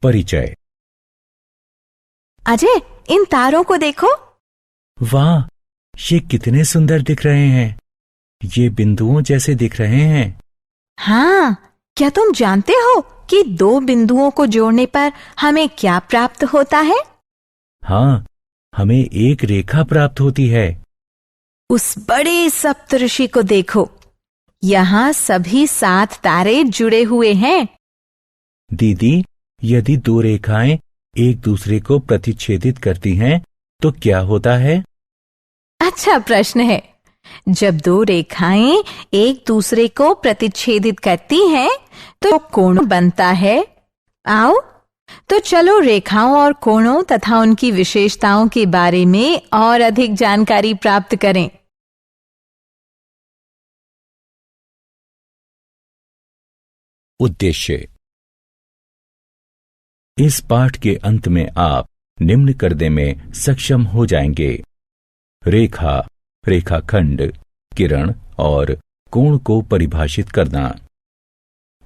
परिचय। अजय, इन तारों को देखो। वाह, ये कितने सुंदर दिख रहे हैं। ये बिंदुओं जैसे दिख रहे हैं। हाँ, क्या तुम जानते हो कि दो बिंदुओं को जोड़ने पर हमें क्या प्राप्त होता है? हाँ, हमें एक रेखा प्राप्त होती है। उस बड़े सप्तऋषि को देखो। यहाँ सभी 7 तारे जुड़े हुए हैं। दीदी, यदि दो रेखाएं एक दूसरे को प्रतिच्छेदित करती हैं, तो क्या होता है? अच्छा प्रश्न है। जब दो रेखाएं एक दूसरे को प्रतिच्छेदित करती हैं, तो कोण बनता है। आओ, तो चलो रेखाओं और कोणों तथा उनकी विशेषताओं के बारे में और अधिक जानकारी प्राप्त करें। उद्देश्य। इस पाठ के अंत में आप निम्न करने में सक्षम हो जाएंगे: रेखा, रेखाखंड, किरण और कोण को परिभाषित करना,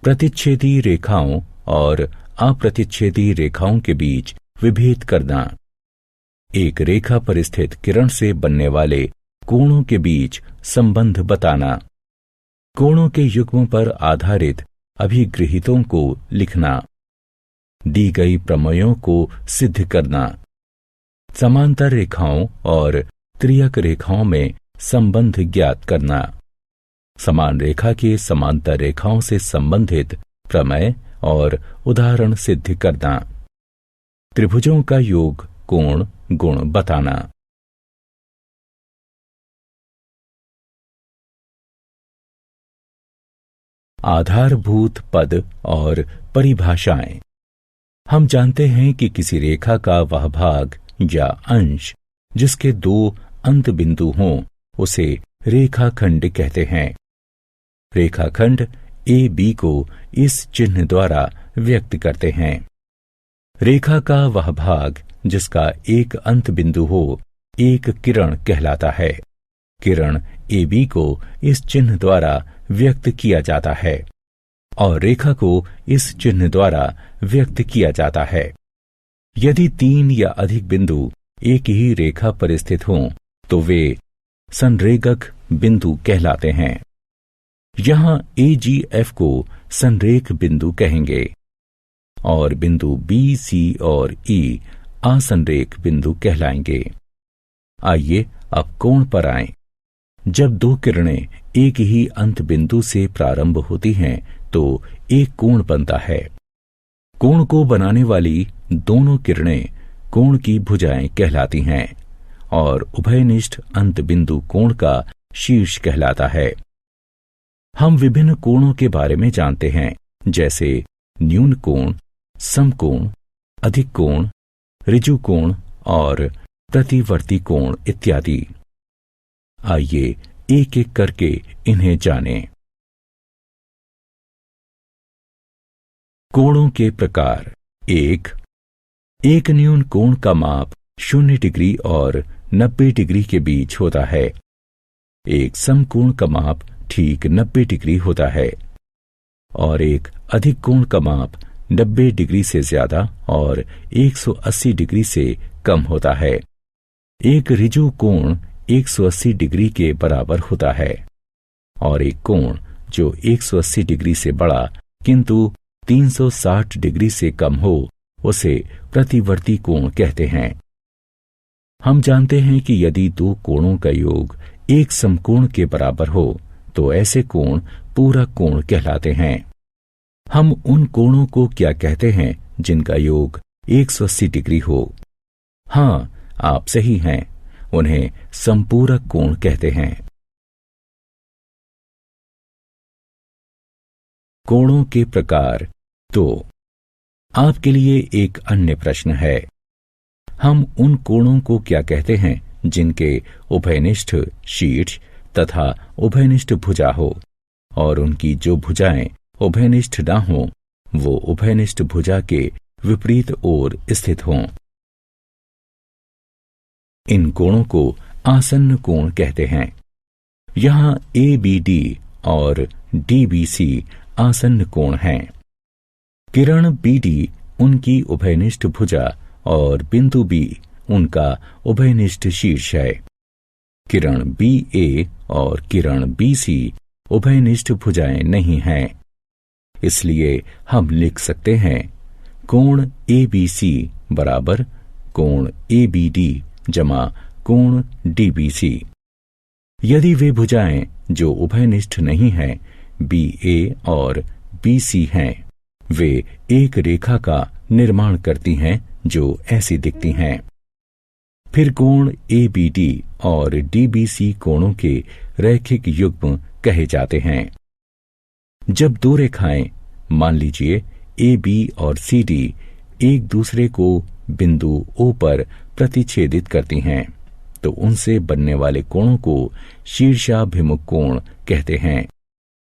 प्रतिच्छेदी रेखाओं और अप्रतिच्छेदी रेखाओं के बीच विभेद करना, एक रेखा पर स्थित किरण से बनने वाले कोणों के बीच संबंध बताना, कोणों के युग्मों पर आधारित अभिगृहितों को लिखना, दी गई प्रमेयों को सिद्ध करना, समांतर रेखाओं और त्रियक रेखाओं में संबंध ज्ञात करना, समान रेखा के समांतर रेखाओं से संबंधित प्रमेय और उदाहरण सिद्ध करना, त्रिभुजों का योग, कोण, गुण बताना। आधारभूत पद और परिभाषाएं। हम जानते हैं कि किसी रेखा का वह भाग या अंश जिसके 2 अंत बिंदु हों, उसे रेखाखंड कहते हैं। रेखाखंड ए बी को इस चिन्ह द्वारा व्यक्त करते हैं। रेखा का वह भाग जिसका एक अंत बिंदु हो, एक किरण कहलाता है। किरण ए बी को इस चिन्ह द्वारा व्यक्त किया जाता है और रेखा को इस चिन्ह द्वारा व्यक्त किया जाता है। यदि 3 या अधिक बिंदु एक ही रेखा पर स्थित हों, तो वे संरेखक बिंदु कहलाते हैं। यहां AGF को संरेख बिंदु कहेंगे और बिंदु B, C और E असंरेख बिंदु कहलाएंगे। आइए अब कोण पर आएं। जब 2 किरणें एक ही अंत बिंदु से प्रारंभ होती हैं, तो एक कोण बनता है। कोण को बनाने वाली दोनों किरणें कोण की भुजाएं कहलाती हैं और उभयनिष्ठ अंत बिंदु कोण का शीर्ष कहलाता है। हम विभिन्न कोणों के बारे में जानते हैं, जैसे न्यून कोण, समकोण, अधिक कोण, ऋजु कोण और प्रतिवर्ती कोण इत्यादि। आइए एक एक करके इन्हें जानें। कोणों के प्रकार। एक न्यून कोण का माप 0 डिग्री और 90 डिग्री के बीच होता है। एक समकोण का माप ठीक 90 डिग्री होता है और एक अधिक कोण का माप 90 डिग्री से ज्यादा और 180 डिग्री से कम होता है। एक ऋजु कोण 180 डिग्री के बराबर होता है और एक कोण जो 180 डिग्री से बड़ा किंतु 360 डिग्री से कम हो, उसे प्रतिवर्ती कोण कहते हैं। हम जानते हैं कि यदि 2 कोणों का योग एक समकोण के बराबर हो, तो ऐसे कोण पूरक कोण कहलाते हैं। हम उन कोणों को क्या कहते हैं जिनका योग 180 डिग्री हो? हाँ, आप सही हैं, उन्हें संपूरक कोण कहते हैं। कोणों के प्रकार। तो आपके लिए एक अन्य प्रश्न है। हम उन कोणों को क्या कहते हैं जिनके उभयनिष्ठ शीर्ष तथा उभयनिष्ठ भुजा हो और उनकी जो भुजाएं उभयनिष्ठ न हो, वो उभयनिष्ठ भुजा के विपरीत ओर स्थित हों। इन कोणों को आसन्न कोण कहते हैं। यहां ABD और DBC आसन्न कोण हैं। किरण BD उनकी उभयनिष्ठ भुजा और बिंदु बी उनका उभयनिष्ठ शीर्ष है। किरण बी ए और किरण बी सी उभयनिष्ठ भुजाएं नहीं हैं। इसलिए हम लिख सकते हैं कोण ए बी सी बराबर कोण ए बी डी जमा कोण डी बी सी। यदि वे भुजाएं जो उभयनिष्ठ नहीं हैं बी ए और बी सी हैं, वे एक रेखा का निर्माण करती हैं जो ऐसी दिखती हैं। फिर कोण ए बी डी और डी बी सी कोणों के रैखिक युग्म कहे जाते हैं। जब दो रेखाएं मान लीजिए ए बी और सी डी एक दूसरे को बिंदु ओ पर प्रतिच्छेदित करती हैं, तो उनसे बनने वाले कोणों को शीर्षाभिमुख कोण कहते हैं।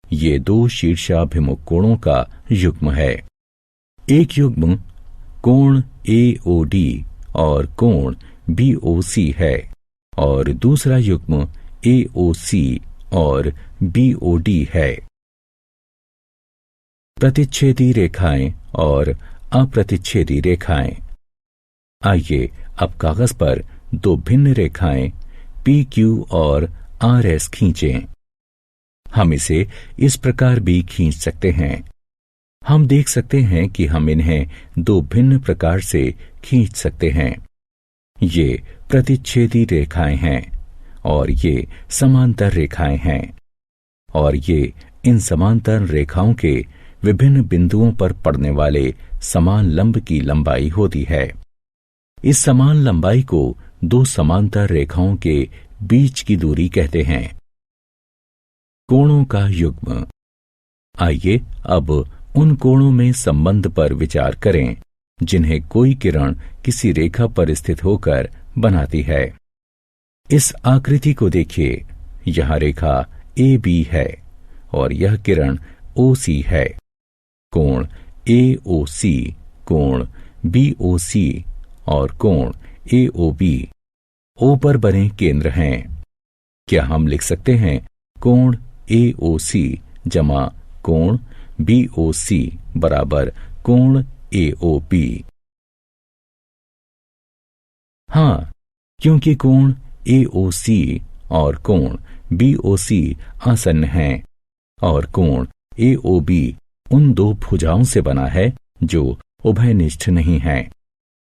ये दो शीर्षाभिमुख कोणों का युग्म है। एक युग्म कोण ए ओ डी और कोण बी ओ सी है और दूसरा युग्म ए ओ सी और बी ओ डी है। प्रतिच्छेदी रेखाएं और अप्रतिच्छेदी रेखाएं। आइए अब कागज पर दो भिन्न रेखाएं पी क्यू और आर एस खींचें। हम इसे इस प्रकार भी खींच सकते हैं। हम देख सकते हैं कि हम इन्हें दो भिन्न प्रकार से खींच सकते हैं। ये प्रतिच्छेदी रेखाएं हैं और ये समांतर रेखाएं हैं और ये इन समांतर रेखाओं के विभिन्न बिंदुओं पर पड़ने वाले समान लंब की लंबाई होती है। इस समान लंबाई को दो समांतर रेखाओं के बीच की दूरी कहते हैं। कोणों का युग्म। आइए अब उन कोणों में संबंध पर विचार करें जिन्हें कोई किरण किसी रेखा पर स्थित होकर बनाती है। इस आकृति को देखिए, यह रेखा ए बी है और यह किरण ओ सी है। कोण ए ओ सी, कोण बी ओ सी और कोण ए ओ बी ओ पर बने केंद्र हैं। क्या हम लिख सकते हैं कोण ए ओ सी जमा कोण बी ओ सी बराबर कोण ए ओ बी? हाँ, क्योंकि कोण ए ओ सी और कोण बी ओ सी आसन्न हैं और कोण ए ओ बी उन दो भुजाओं से बना है जो उभयनिष्ठ नहीं हैं।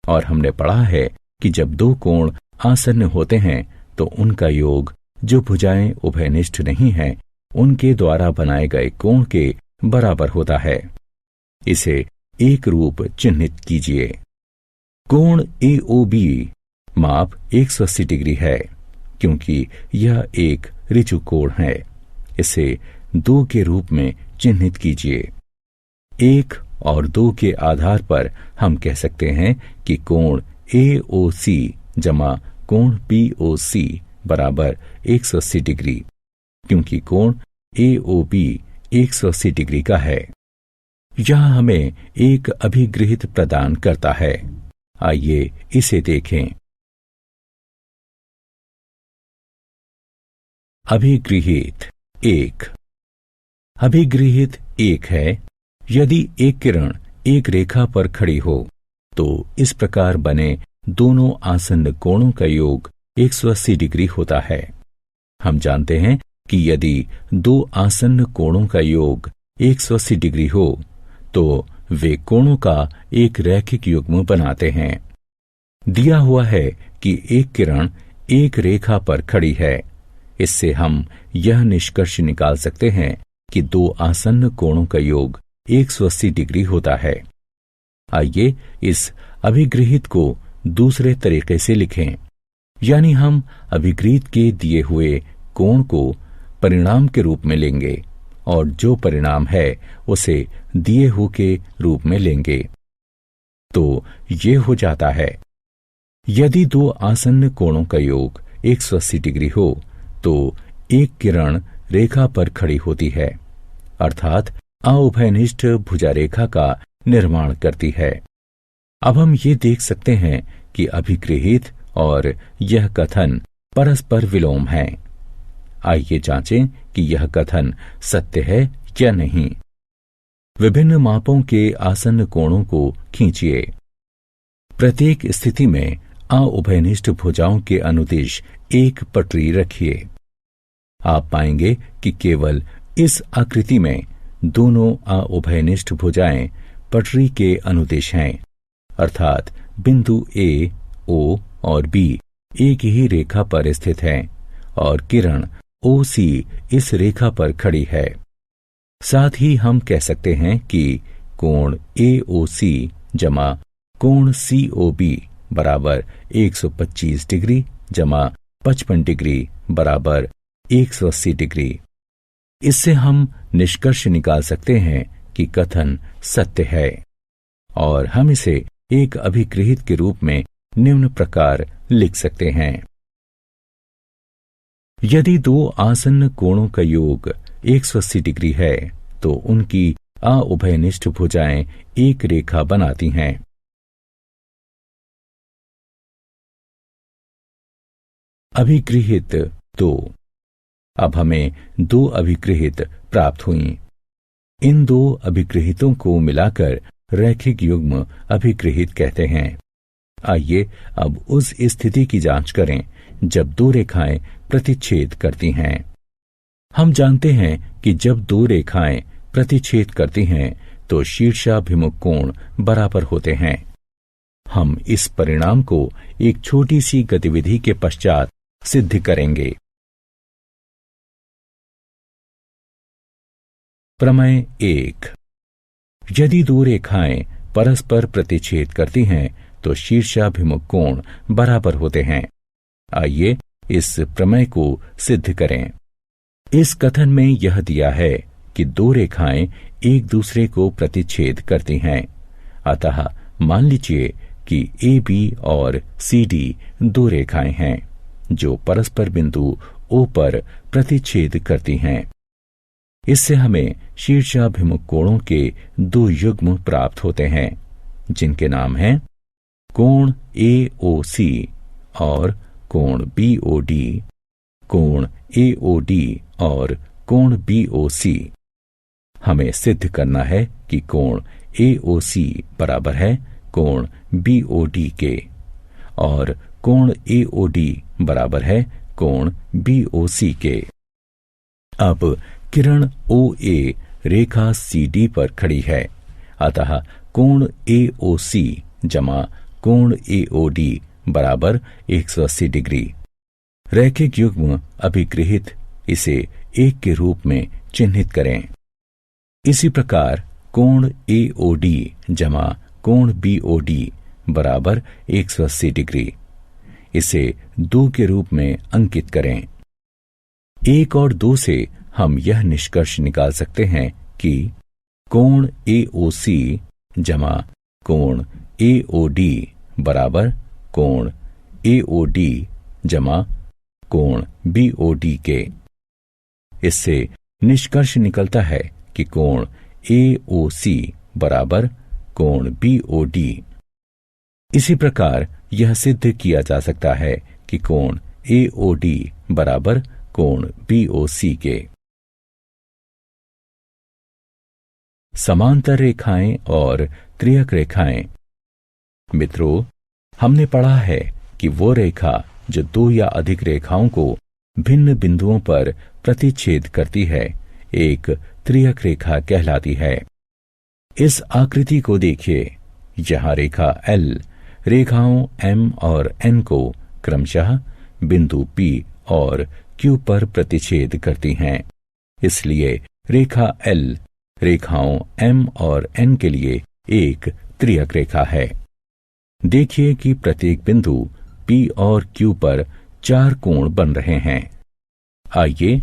और हमने पढ़ा है कि जब दो कोण आसन्न होते हैं तो उनका योग जो भुजाएं उभयनिष्ठ नहीं हैं उनके द्वारा बनाए गए कोण के बराबर होता है। इसे एक रूप चिन्हित कीजिए। कोण ए ओ बी माप 180 डिग्री है क्योंकि यह एक ऋजु कोण है। इसे 2 के रूप में चिन्हित कीजिए। 1 और 2 के आधार पर हम कह सकते हैं कि कोण ए ओ सी जमा कोण पी ओ सी बराबर 180 डिग्री, क्योंकि कोण ए ओ बी 180 डिग्री का है। यह हमें एक अभिगृहित प्रदान करता है। आइए इसे देखें। अभिगृहित 1। अभिगृहित 1 है यदि एक किरण एक रेखा पर खड़ी हो तो इस प्रकार बने दोनों आसन्न कोणों का योग 180 डिग्री होता है। हम जानते हैं कि यदि दो आसन्न कोणों का योग 180 डिग्री हो तो वे कोणों का एक रैखिक युग्म बनाते हैं। दिया हुआ है कि एक किरण एक रेखा पर खड़ी है। इससे हम यह निष्कर्ष निकाल सकते हैं कि दो आसन्न कोणों का योग 180 डिग्री होता है। आइए इस अभिगृहित को दूसरे तरीके से लिखें, यानी हम अभिगृहित के दिए हुए कोण को परिणाम के रूप में लेंगे और जो परिणाम है उसे दिए हुए के रूप में लेंगे। तो ये हो जाता है, यदि दो आसन्न कोणों का योग 180 डिग्री हो तो एक किरण रेखा पर खड़ी होती है, अर्थात अउभयनिष्ठ भुजा रेखा का निर्माण करती है। अब हम ये देख सकते हैं कि अभिगृहित और यह कथन परस्पर विलोम है। आइए जांचें कि यह कथन सत्य है या नहीं। विभिन्न मापों के आसन्न कोणों को खींचिए। प्रत्येक स्थिति में अउभयनिष्ठ भुजाओं के अनुदिश एक पटरी रखिए। आप पाएंगे कि केवल इस आकृति में दोनों अउभयनिष्ठ भुजाएं पटरी के अनुदिश हैं, अर्थात बिंदु ए, ओ और बी एक ही रेखा पर स्थित हैं और किरण ओ सी इस रेखा पर खड़ी है। साथ ही हम कह सकते हैं कि कोण ए ओ सी जमा कोण सी ओ बी बराबर 125 डिग्री जमा 55 डिग्री बराबर 180 डिग्री। इससे हम निष्कर्ष निकाल सकते हैं कि कथन सत्य है और हम इसे एक अभिगृहित के रूप में निम्न प्रकार लिख सकते हैं। यदि दो आसन्न कोणों का योग 180 डिग्री है तो उनकी अउभयनिष्ठ भुजाएं एक रेखा बनाती हैं। अभिगृहित 2। अब हमें दो अभिगृहित प्राप्त हुई। इन दो अभिगृहितों को मिलाकर रैखिक युग्म अभिगृहित कहते हैं। आइए अब उस स्थिति की जांच करें जब दो रेखाएं प्रतिच्छेद करती हैं। हम जानते हैं कि जब दो रेखाएं प्रतिच्छेद करती हैं तो शीर्षाभिमुख कोण बराबर होते हैं। हम इस परिणाम को एक छोटी सी गतिविधि के पश्चात सिद्ध करेंगे। प्रमेय 1। यदि दो रेखाएं परस्पर प्रतिच्छेद करती हैं तो शीर्षाभिमुख कोण बराबर होते हैं। आइए इस प्रमेय को सिद्ध करें। इस कथन में यह दिया है कि दो रेखाएं एक दूसरे को प्रतिच्छेद करती हैं। अतः मान लीजिए कि ए बी और सी डी दो रेखाएं हैं जो परस्पर बिंदु ओ पर प्रतिच्छेद करती हैं। इससे हमें शीर्षाभिमुख कोणों के दो युग्म प्राप्त होते हैं जिनके नाम हैं कोण ए ओ सी और कोण बी ओ डी, कोण ए ओ डी और कोण बी ओ सी। हमें सिद्ध करना है कि कोण ए ओ सी बराबर है कोण बी ओ डी के और कोण ए ओ डी बराबर है कोण बी ओ सी के। अब किरण ओ ए रेखा सी डी पर खड़ी है, अतः कोण ए ओ सी जमा कोण ए ओ डी बराबर 180 डिग्री। रैखिक युग्म अभिगृहित इसे एक के रूप में चिन्हित करें। इसी प्रकार कोण ए ओ डी जमा कोण बी ओ डी बराबर 180 डिग्री, इसे 2 के रूप में अंकित करें। 1 और 2 से हम यह निष्कर्ष निकाल सकते हैं कि कोण ए ओ सी जमा कोण ए ओ डी बराबर कोण ए ओ डी जमा कोण बी ओ डी के। इससे निष्कर्ष निकलता है कि कोण ए ओ सी बराबर कोण बी ओ डी। इसी प्रकार यह सिद्ध किया जा सकता है कि कोण ए ओ डी बराबर कोण बी ओ सी के। समांतर रेखाएं और त्रियक रेखाएं। मित्रों, हमने पढ़ा है कि वो रेखा जो 2 या अधिक रेखाओं को भिन्न बिंदुओं पर प्रतिच्छेद करती है एक त्रियक रेखा कहलाती है। इस आकृति को देखिए। यहां रेखा L रेखाओं M और N को क्रमशः बिंदु P और Q पर प्रतिच्छेद करती हैं। इसलिए रेखा L रेखाओं M और N के लिए एक त्रियक रेखा है। देखिए कि प्रत्येक बिंदु P और Q पर 4 कोण बन रहे हैं। आइए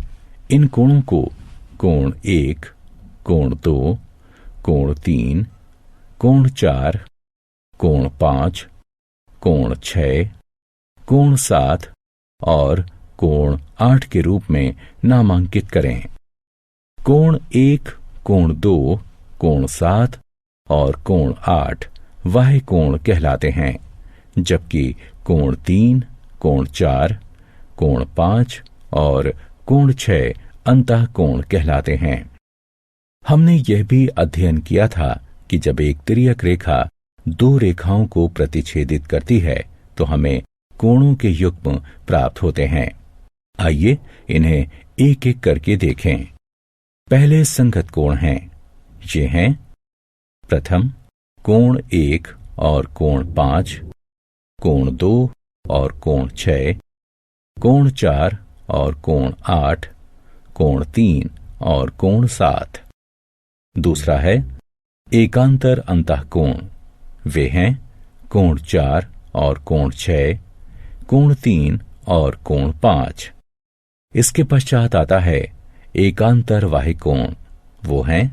इन कोणों को कोण 1, कोण 2, कोण 3, कोण 4, कोण 5, कोण 6, कोण 7 और कोण 8 के रूप में नामांकित करें। कोण 1, कोण 2, कोण 7 और कोण 8 बाह्य कोण कहलाते हैं, जबकि कोण 3, कोण 4, कोण 5 और कोण 6 अंतः कोण कहलाते हैं। हमने यह भी अध्ययन किया था कि जब एक तिर्यक रेखा दो रेखाओं को प्रतिच्छेदित करती है तो हमें कोणों के युग्म प्राप्त होते हैं। आइए इन्हें एक एक करके देखें। पहले संगत कोण हैं। ये हैं प्रथम कोण 1 और कोण 5, कोण 2 और कोण 6, कोण 4 और कोण 8, कोण 3 और कोण 7। दूसरा है एकांतर अंतःकोण। वे हैं कोण 4 और कोण 6, कोण 3 और कोण 5। इसके पश्चात आता है एकांतर वाहिक कोण। वो हैं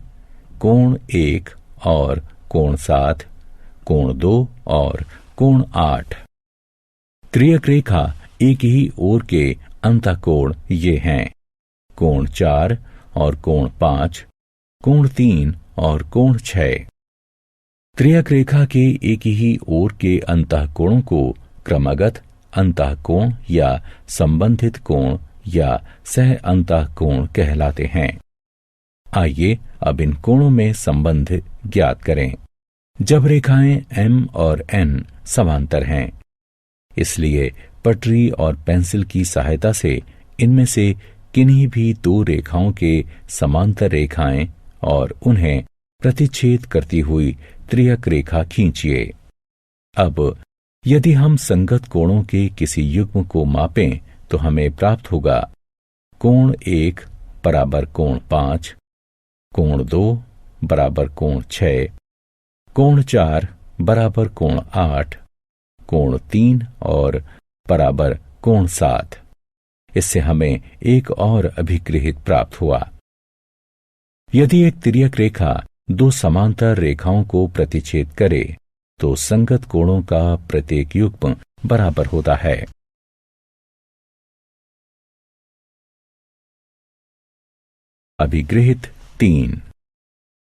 कोण 1 और कोण 7, कोण 2 और कोण 8। त्रियक रेखा एक ही ओर के अंतःकोण ये हैं कोण 4 और कोण 5, कोण 3 और कोण 6। त्रियक रेखा के एक ही ओर के अंतःकोणों को क्रमगत अंतःकोण या संबंधित कोण या सह अंतःकोण कहलाते हैं। आइए अब इन कोणों में संबंध ज्ञात करें। जब रेखाएं M और N समांतर हैं, इसलिए पटरी और पेंसिल की सहायता से इनमें से किन्हीं भी दो रेखाओं के समांतर रेखाएं और उन्हें प्रतिच्छेद करती हुई त्रियक रेखा खींचिए। अब यदि हम संगत कोणों के किसी युग्म को मापें तो हमें प्राप्त होगा कोण 1 बराबर कोण 5, कोण 2 बराबर कोण 6, कोण 4 बराबर कोण 8, कोण 3 और बराबर कोण 7। इससे हमें एक और अभिगृहित प्राप्त हुआ। यदि एक तिर्यक रेखा दो समांतर रेखाओं को प्रतिच्छेद करे तो संगत कोणों का प्रत्येक युग्म बराबर होता है। अभिगृहित 3।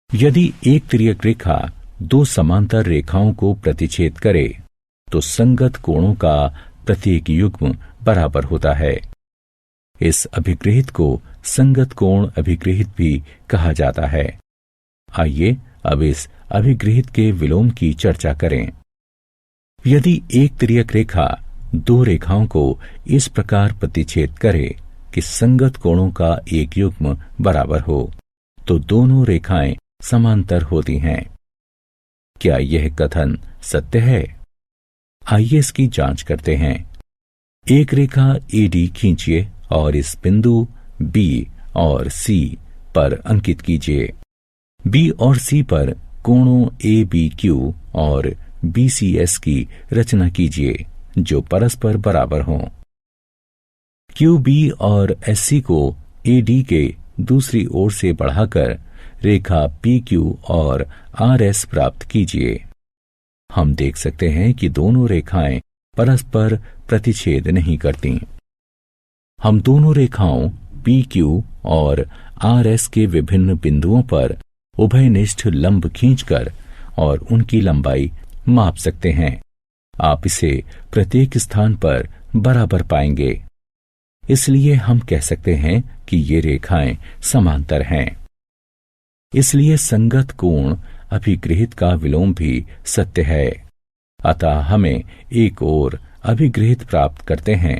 यदि एक तिर्यक रेखा दो समांतर रेखाओं को प्रतिच्छेद करे तो संगत कोणों का प्रत्येक युग्म बराबर होता है। इस अभिगृहित को संगत कोण अभिगृहित भी कहा जाता है। आइए अब इस अभिगृहित के विलोम की चर्चा करें। यदि एक तिर्यक रेखा दो रेखाओं को इस प्रकार प्रतिच्छेद करे कि संगत कोणों का एक युग्म बराबर हो तो दोनों रेखाएं समांतर होती हैं। क्या यह कथन सत्य है? आइए इसकी जांच करते हैं। एक रेखा AD खींचिए और इस बिंदु B और C पर अंकित कीजिए। B और C पर कोणों ABQ और BCS की रचना कीजिए जो परस्पर बराबर हों। QB और SC को AD के दूसरी ओर से बढ़ाकर रेखा PQ और RS प्राप्त कीजिए। हम देख सकते हैं कि दोनों रेखाएं परस्पर प्रतिच्छेद नहीं करती। हम दोनों रेखाओं PQ और RS के विभिन्न बिंदुओं पर उभयनिष्ठ लंब खींचकर और उनकी लंबाई माप सकते हैं। आप इसे प्रत्येक स्थान पर बराबर पाएंगे। इसलिए हम कह सकते हैं कि ये रेखाएं समांतर हैं। इसलिए संगत कोण अभिगृहित का विलोम भी सत्य है। अतः हमें एक और अभिगृहित प्राप्त करते हैं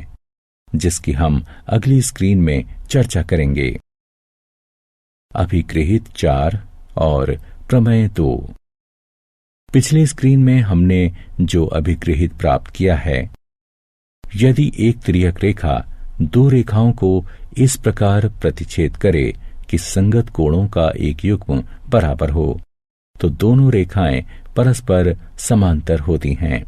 जिसकी हम अगली स्क्रीन में चर्चा करेंगे। अभिगृहित 4 और प्रमेय 2। पिछले स्क्रीन में हमने जो अभिगृहित प्राप्त किया है, यदि एक तिर्यक रेखा दो रेखाओं को इस प्रकार प्रतिच्छेद करे कि संगत कोणों का एक युग्म बराबर हो तो दोनों रेखाएं परस्पर समांतर होती हैं।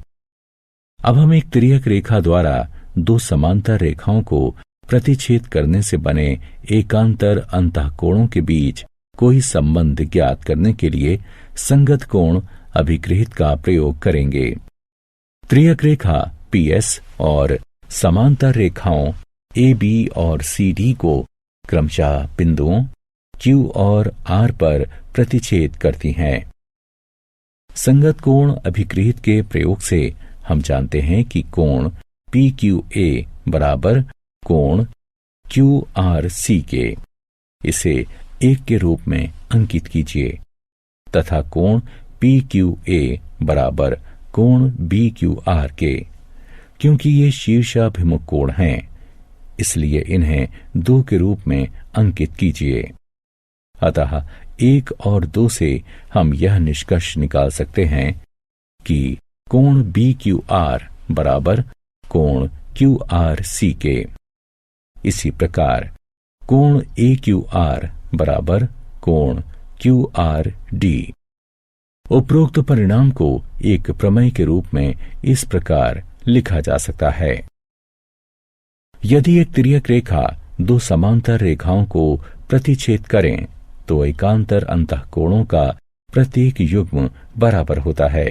अब हम एक तिर्यक रेखा द्वारा दो समांतर रेखाओं को प्रतिच्छेद करने से बने एकांतर अंतःकोणों के बीच कोई संबंध ज्ञात करने के लिए संगत कोण अभिगृहित का प्रयोग करेंगे। त्रियक रेखा PS और समांतर रेखाओं AB और CD को क्रमशः बिंदुओं Q और R पर प्रतिच्छेद करती हैं। संगत कोण अभिगृहित के प्रयोग से हम जानते हैं कि कोण PQA बराबर कोण QRC के। इसे 1 के रूप में अंकित कीजिए तथा कोण PQA बराबर कोण BQR के। क्योंकि ये शीर्षाभिमुख कोण हैं, इसलिए इन्हें 2 के रूप में अंकित कीजिए। अतः 1 और 2 से हम यह निष्कर्ष निकाल सकते हैं कि कोण BQR बराबर कोण QRC के। इसी प्रकार कोण AQR बराबर कोण QRD। उपरोक्त परिणाम को एक प्रमेय के रूप में इस प्रकार लिखा जा सकता है। यदि एक तिर्यक रेखा 2 समांतर रेखाओं को प्रतिच्छेद करें तो एकांतर अंतःकोणों का प्रत्येक युग्म बराबर होता है।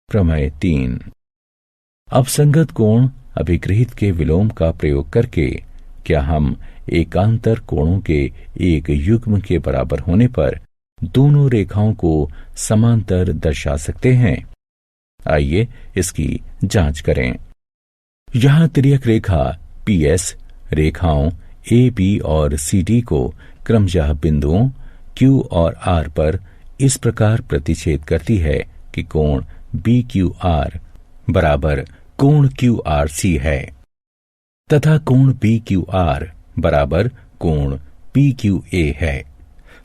प्रमेय 3। अब संगत कोण अभिगृहित के विलोम का प्रयोग करके क्या हम एकांतर कोणों के एक युग्म के बराबर होने पर दोनों रेखाओं को समांतर दर्शा सकते हैं? आइए इसकी जांच करें। यहां तिर्यक रेखा PS रेखाओं AB और CD को क्रमशः बिंदुओं Q और R पर इस प्रकार प्रतिच्छेद करती है कि कोण BQR बराबर कोण QRC है तथा कोण BQR बराबर कोण PQA है।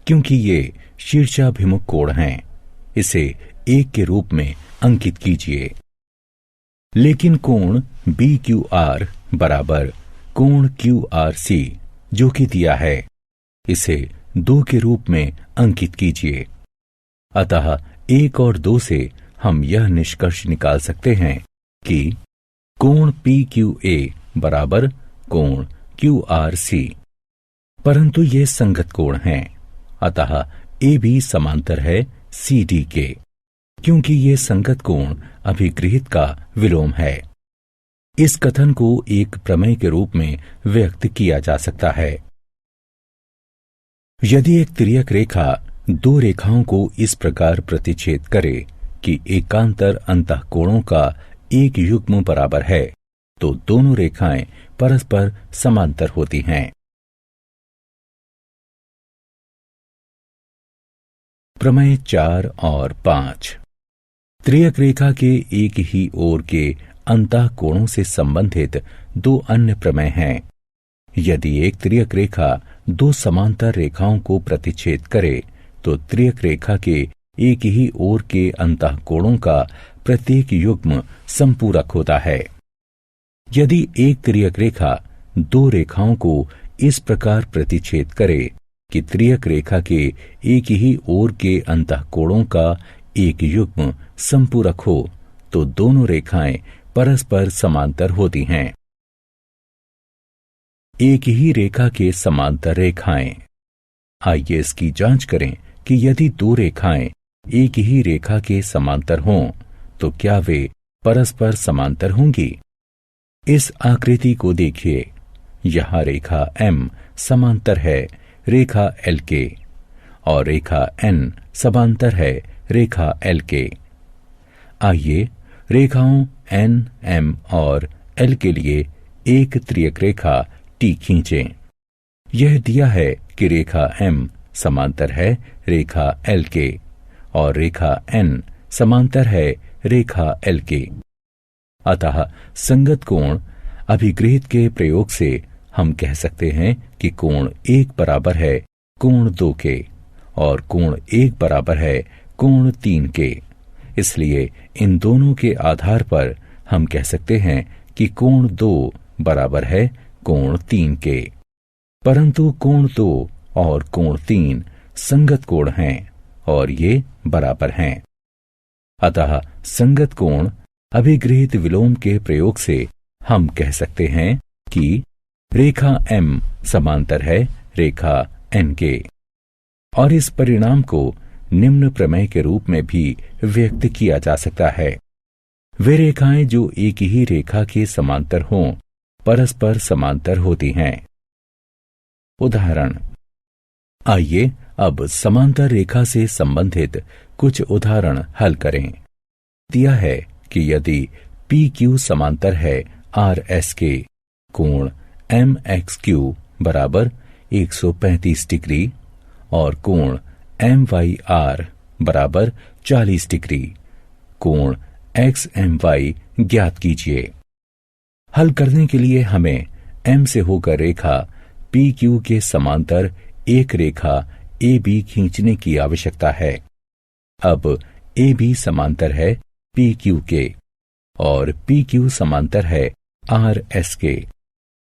क्योंकि ये शीर्षाभिमुख कोण हैं, इसे 1 के रूप में अंकित कीजिए। लेकिन कोण BQR बराबर कोण QRC जो कि दिया है, इसे 2 के रूप में अंकित कीजिए। अतः 1 और 2 से हम यह निष्कर्ष निकाल सकते हैं कि कोण PQA बराबर कोण QRC। परंतु ये संगत कोण हैं, अतः AB समांतर है CD के। क्योंकि ये संगत कोण अभिगृहित का विलोम है। इस कथन को एक प्रमेय के रूप में व्यक्त किया जा सकता है। यदि एक तिर्यक रेखा 2 रेखाओं को इस प्रकार प्रतिच्छेद करे कि एकांतर अंतःकोणों का एक युग्म बराबर है, तो दोनों रेखाएं परस्पर समांतर होती हैं। प्रमेय 4 और 5। तिर्यक रेखा के एक ही ओर के अंतःकोणों से संबंधित 2 अन्य प्रमेय हैं। यदि एक तिर्यक रेखा 2 समांतर रेखाओं को प्रतिच्छेद करे तो तिर्यक रेखा के एक ही ओर के अंतःकोणों का प्रत्येक युग्म संपूरक होता है। यदि एक तिर्यक रेखा 2 रेखाओं को इस प्रकार प्रतिच्छेद करे कि तिर्यक रेखा के एक ही ओर के अंतःकोणों का एक युग्म संपूरक हो, तो दोनों रेखाएं परस्पर समांतर होती हैं। एक ही रेखा के समांतर रेखाएं। आइए इसकी जांच करें कि यदि 2 रेखाएं एक ही रेखा के समांतर हों तो क्या वे परस्पर समांतर होंगी। इस आकृति को देखिए। यहां रेखा M समांतर है रेखा L के और रेखा N समांतर है रेखा L के। आइए रेखाओं N, M और L के लिए एक तिर्यक रेखा T खींचें। यह दिया है कि रेखा M समांतर है रेखा L के और रेखा N समांतर है रेखा L के। अतः संगत कोण अभिगृहित के प्रयोग से हम कह सकते हैं कि कोण 1 बराबर है कोण 2 के और कोण 1 बराबर है कोण 3 के। इसलिए इन दोनों के आधार पर हम कह सकते हैं कि कोण 2 बराबर है कोण 3 के। परंतु कोण 2 और कोण 3 संगत कोण हैं और ये बराबर हैं। अतः संगत कोण अभिगृहित विलोम के प्रयोग से हम कह सकते हैं कि रेखा M समांतर है रेखा N के। और इस परिणाम को निम्न प्रमेय के रूप में भी व्यक्त किया जा सकता है। वे रेखाएं जो एक ही रेखा के समांतर हों परस्पर समांतर होती हैं। उदाहरण। आइए अब समांतर रेखा से संबंधित कुछ उदाहरण हल करें। दिया है कि यदि पी क्यू समांतर है आर एस के, कोण एम एक्स क्यू बराबर 135 डिग्री और कोण एम वाई आर बराबर 40 डिग्री, कोण एक्स एम वाई ज्ञात कीजिए। हल करने के लिए हमें एम से होकर रेखा पी क्यू के समांतर एक रेखा ए बी खींचने की आवश्यकता है। अब ए बी समांतर है पी क्यू के और पी क्यू समांतर है आर एस के,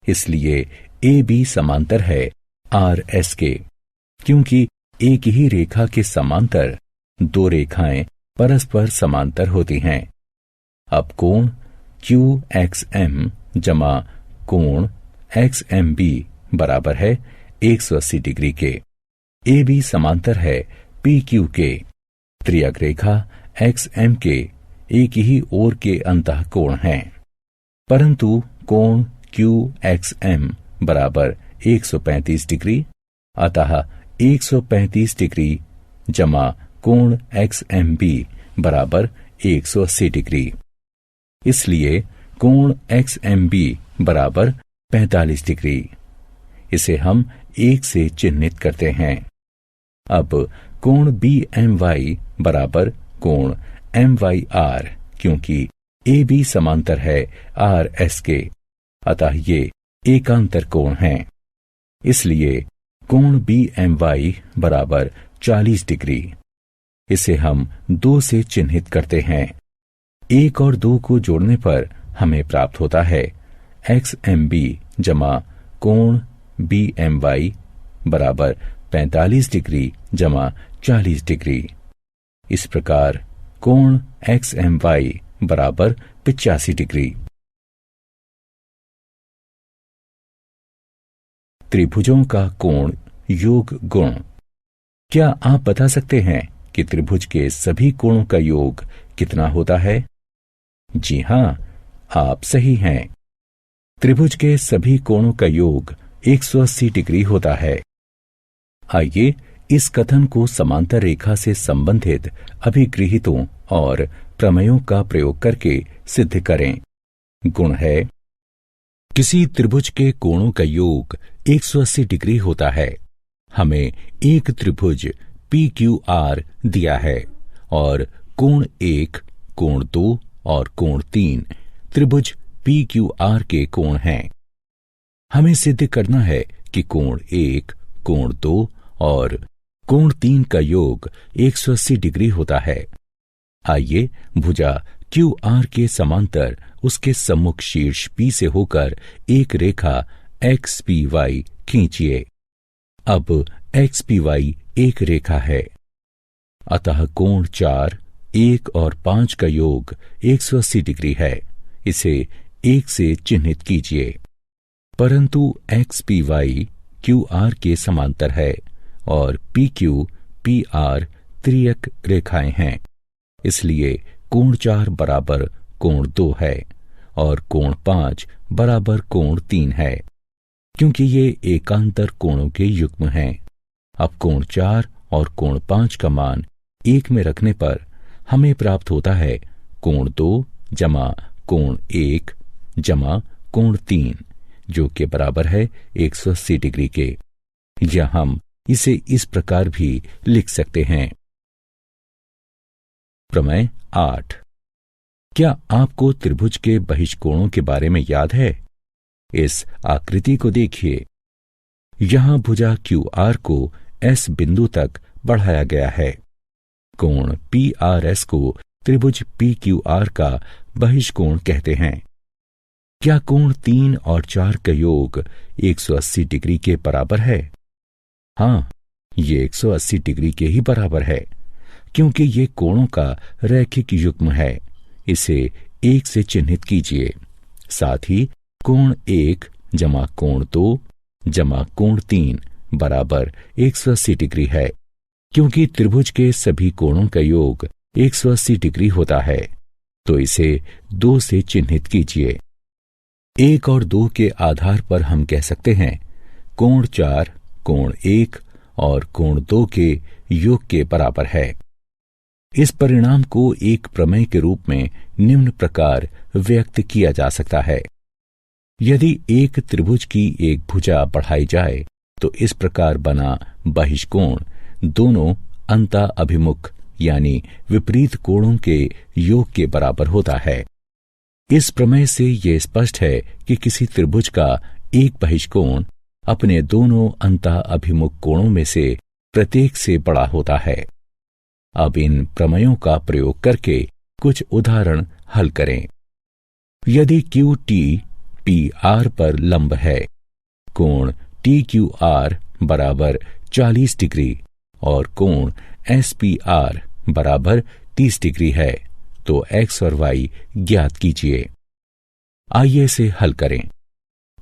इसलिए ए बी समांतर है आर एस के। क्योंकि एक ही रेखा के समांतर दो रेखाएं परस्पर समांतर होती हैं। अब कोण क्यू एक्स एम जमा कोण एक्स एम बी बराबर है 180 डिग्री के। ए बी समांतर है पी क्यू के। त्रियक रेखा एक्स एम के एक ही ओर के अंतः कोण हैं, परंतु कोण क्यू एक्स एम बराबर 135 डिग्री, अतः 135 डिग्री जमा कोण एक्स एम बी बराबर 180 डिग्री। इसलिए कोण एक्स एम बी बराबर 45 डिग्री। इसे हम 1 से चिन्हित करते हैं। अब कोण बी एम वाई बराबर कोण एम वाई आर, क्योंकि ए बी समांतर है आर एस के, अतः ये एकांतर कोण हैं। इसलिए कोण बी एम वाई बराबर 40 डिग्री। इसे हम 2 से चिन्हित करते हैं। 1 और 2 को जोड़ने पर हमें प्राप्त होता है एक्स एम बी जमा कोण बी एम वाई बराबर 45 डिग्री जमा 40 डिग्री। इस प्रकार कोण एक्स एम वाई बराबर 85 डिग्री। त्रिभुजों का कोण योग गुण। क्या आप बता सकते हैं कि त्रिभुज के सभी कोणों का योग कितना होता है? जी हां, आप सही हैं। त्रिभुज के सभी कोणों का योग 180 डिग्री होता है। आइए इस कथन को समांतर रेखा से संबंधित अभिगृहितों और प्रमेयों का प्रयोग करके सिद्ध करें। गुण है, किसी त्रिभुज के कोणों का योग 180 डिग्री होता है। हमें एक त्रिभुज पी क्यू आर दिया है और कोण 1, कोण 2 और कोण 3 त्रिभुज पी क्यू आर के कोण हैं। हमें सिद्ध करना है कि कोण 1, कोण 2 और कोण 3 का योग 180 डिग्री होता है। आइए भुजा क्यू आर के समांतर उसके सम्मुख शीर्ष पी से होकर एक रेखा एक्स पी वाई खींचिए। अब एक्स पी वाई एक रेखा है, अतः कोण 4, 1 और 5 का योग 180 डिग्री है। इसे 1 से चिन्हित कीजिए। परंतु X P Y Q R के समांतर है और पी क्यू पी आर त्रियक रेखाएं हैं। इसलिए कोण 4 बराबर कोण 2 है और कोण 5 बराबर कोण 3 है, क्योंकि ये एकांतर कोणों के युग्म हैं। अब कोण 4 और कोण 5 का मान 1 में रखने पर हमें प्राप्त होता है कोण 2 जमा कोण 1 जमा कोण 3, जो के बराबर है 180 डिग्री के। या हम इसे इस प्रकार भी लिख सकते हैं। प्रमेय 8। क्या आपको त्रिभुज के बहिष्कोणों के बारे में याद है? इस आकृति को देखिए। यहां भुजा क्यू आर को एस बिंदु तक बढ़ाया गया है। कोण पी आर एस को त्रिभुज पी क्यू आर का बहिष्कोण कहते हैं। क्या कोण 3 और 4 का योग 180 डिग्री के बराबर है? हाँ, ये 180 डिग्री के ही बराबर है, क्योंकि ये कोणों का रैखिक युग्म है। इसे 1 से चिन्हित कीजिए। साथ ही कोण 1 जमा कोण 2 जमा कोण 3 बराबर 180 डिग्री है। क्योंकि त्रिभुज के सभी कोणों का योग 180 डिग्री होता है, तो इसे 2 से चिन्हित कीजिए। 1 और 2 के आधार पर हम कह सकते हैं कोण 4 कोण 1 और कोण 2 के योग के बराबर है। इस परिणाम को एक प्रमेय के रूप में निम्न प्रकार व्यक्त किया जा सकता है। यदि एक त्रिभुज की एक भुजा बढ़ाई जाए तो इस प्रकार बना बहिष्कोण दोनों अंतः अभिमुख यानी विपरीत कोणों के योग के बराबर होता है। इस प्रमेय से यह स्पष्ट है कि किसी त्रिभुज का एक बहिष्कोण अपने दोनों अंतः अभिमुख कोणों में से प्रत्येक से बड़ा होता है। अब इन प्रमेयों का प्रयोग करके कुछ उदाहरण हल करें। यदि क्यू टी पी आर पर लंब है, कोण टी क्यू आर बराबर 40 डिग्री और कोण एस पी आर बराबर 30 डिग्री है, तो एक्स और वाई ज्ञात कीजिए। आइए इसे हल करें।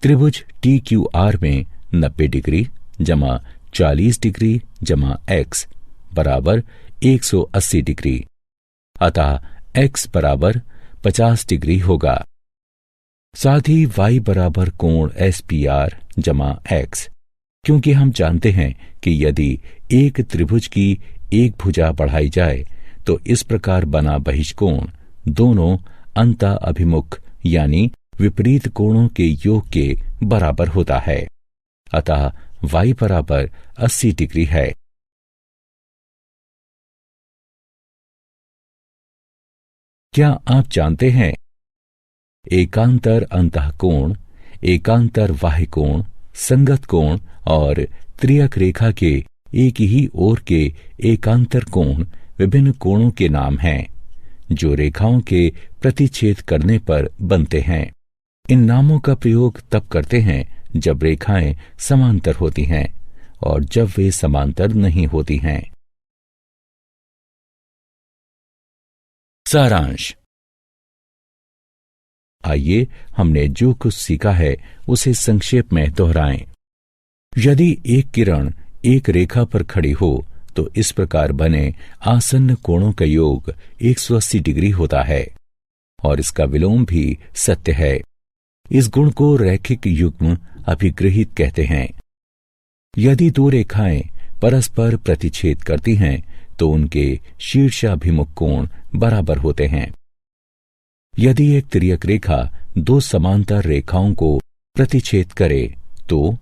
त्रिभुज टी क्यू आर में 90 डिग्री जमा 40 डिग्री जमा एक्स बराबर 180 डिग्री, अतः एक्स बराबर 50 डिग्री होगा। साथ ही वाई बराबर कोण एस पी आर जमा एक्स, क्योंकि हम जानते हैं कि यदि एक त्रिभुज की एक भुजा बढ़ाई जाए तो इस प्रकार बना बहिष्कोण दोनों अंतः अभिमुख यानी विपरीत कोणों के योग के बराबर होता है, अतः y बराबर 80 डिग्री है। क्या आप जानते हैं एकांतर अंतः कोण, एकांतर बाह्य कोण, संगत कोण और त्रियक रेखा के एक ही ओर के एकांतर कोण विभिन्न कोणों के नाम हैं जो रेखाओं के प्रतिच्छेद करने पर बनते हैं। इन नामों का प्रयोग तब करते हैं जब रेखाएं समांतर होती हैं और जब वे समांतर नहीं होती हैं। सारांश। आइए हमने जो कुछ सीखा है उसे संक्षेप में दोहराएं। यदि एक किरण एक रेखा पर खड़ी हो तो इस प्रकार बने आसन्न कोणों का योग 180 डिग्री होता है और इसका विलोम भी सत्य है। इस गुण को रैखिक युग्म अभिगृहित कहते हैं। यदि दो रेखाएं परस्पर प्रतिच्छेद करती हैं तो उनके शीर्षाभिमुख कोण बराबर होते हैं। यदि एक तिर्यक रेखा दो समांतर रेखाओं को प्रतिच्छेद करे तो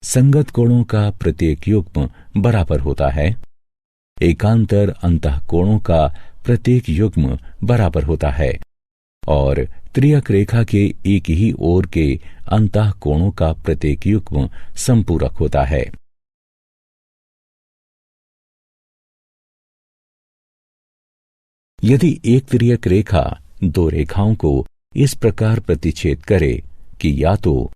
संगत कोणों का प्रत्येक युग्म बराबर होता है। एकांतर अंतः कोणों का प्रत्येक युग्म बराबर होता है और त्रियक रेखा के एक ही ओर के अंतः कोणों का प्रत्येक युग्म संपूरक होता है। यदि एक तिर्यक रेखा दो रेखाओं को इस प्रकार प्रतिच्छेद करे कि या तो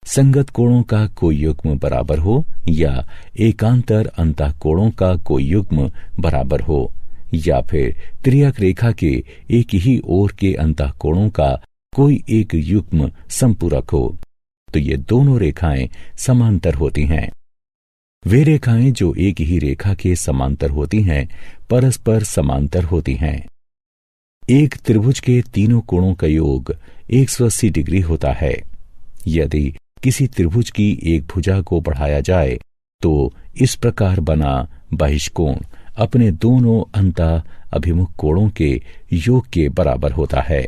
संगत कोणों का कोई युग्म बराबर हो या एकांतर अंतः कोणों का कोई युग्म बराबर हो या फिर त्रियक रेखा के एक ही ओर के अंतः कोणों का कोई एक युग्म संपूरक हो, तो ये दोनों रेखाएं समांतर होती हैं। वे रेखाएं जो एक ही रेखा के समांतर होती हैं परस्पर समांतर होती हैं। एक त्रिभुज के तीनों कोणों का योग 180 डिग्री होता है। यदि किसी त्रिभुज की एक भुजा को बढ़ाया जाए तो इस प्रकार बना बहिष्कोण अपने दोनों अंतः अभिमुख कोणों के योग के बराबर होता है।